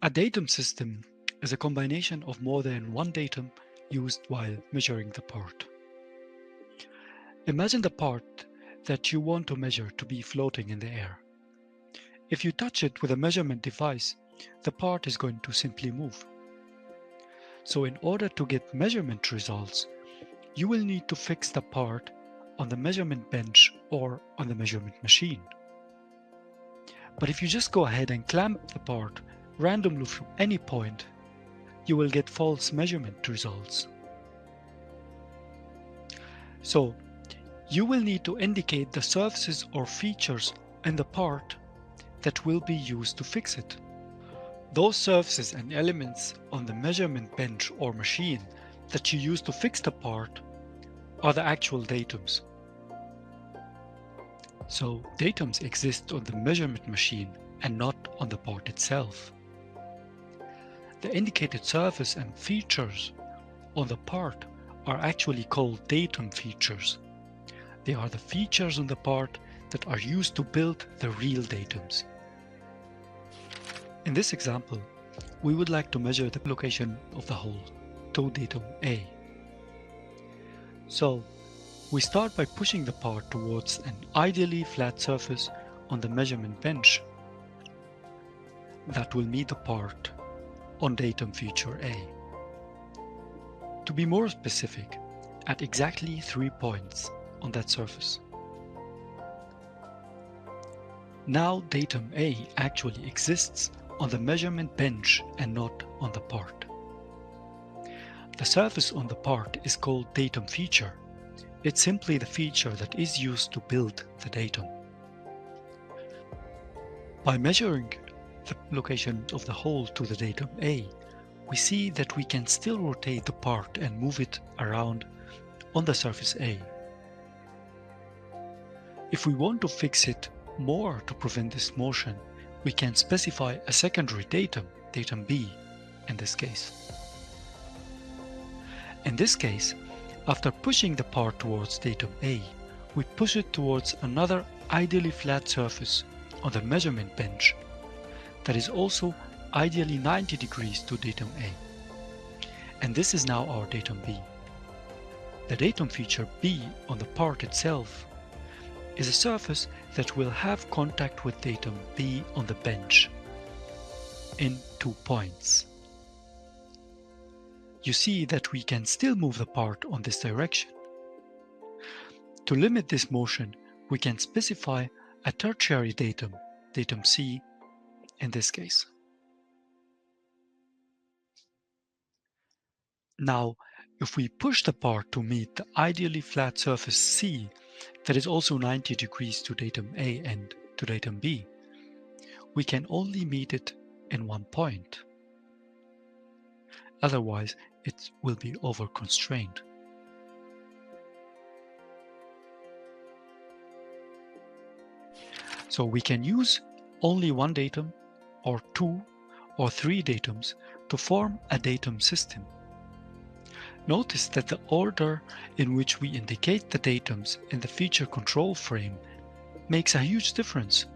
A datum system is a combination of more than one datum used while measuring the part. Imagine the part that you want to measure to be floating in the air. If you touch it with a measurement device, the part is going to simply move. So in order to get measurement results, you will need to fix the part on the measurement bench or on the measurement machine. But if you just go ahead and clamp the part randomly from any point, you will get false measurement results. So you will need to indicate the surfaces or features in the part that will be used to fix it. Those surfaces and elements on the measurement bench or machine that you use to fix the part are the actual datums. So datums exist on the measurement machine and not on the part itself. The indicated surface and features on the part are actually called datum features. They are the features on the part that are used to build the real datums. In this example, we would like to measure the location of the hole to datum A. So we start by pushing the part towards an ideally flat surface on the measurement bench that will meet the part on datum feature A. To be more specific, at exactly 3 points on that surface. Now datum A actually exists on the measurement bench and not on the part. The surface on the part is called datum feature. It's simply the feature that is used to build the datum. By measuring the location of the hole to the datum A, we see that we can still rotate the part and move it around on the surface A. If we want to fix it more to prevent this motion, we can specify a secondary datum, datum B, in this case. In this case, after pushing the part towards datum A, we push it towards another ideally flat surface on the measurement bench that is also ideally 90 degrees to datum A. And this is now our datum B. The datum feature B on the part itself is a surface that will have contact with datum B on the bench in 2 points. You see that we can still move the part on this direction. To limit this motion, we can specify a tertiary datum, datum C, in this case. Now, if we push the part to meet the ideally flat surface C, that is also 90 degrees to datum A and to datum B, we can only meet it in 1 point. Otherwise, it will be over-constrained. So we can use only one datum, or 2 or 3 datums to form a datum system. Notice that the order in which we indicate the datums in the feature control frame makes a huge difference.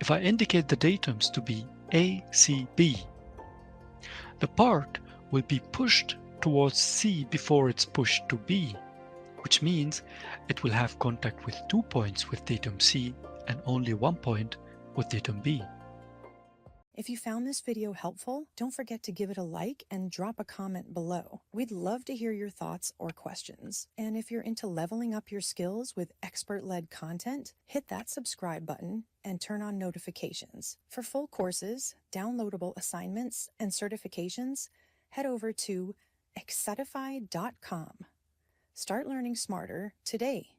If I indicate the datums to be A, C, B, the part will be pushed towards C before it's pushed to B, which means it will have contact with 2 points with datum C and only 1 point with datum B. If you found this video helpful, don't forget to give it a like and drop a comment below. We'd love to hear your thoughts or questions. And if you're into leveling up your skills with expert-led content, hit that subscribe button and turn on notifications. For full courses, downloadable assignments, and certifications, head over to Excedify.com. Start learning smarter today.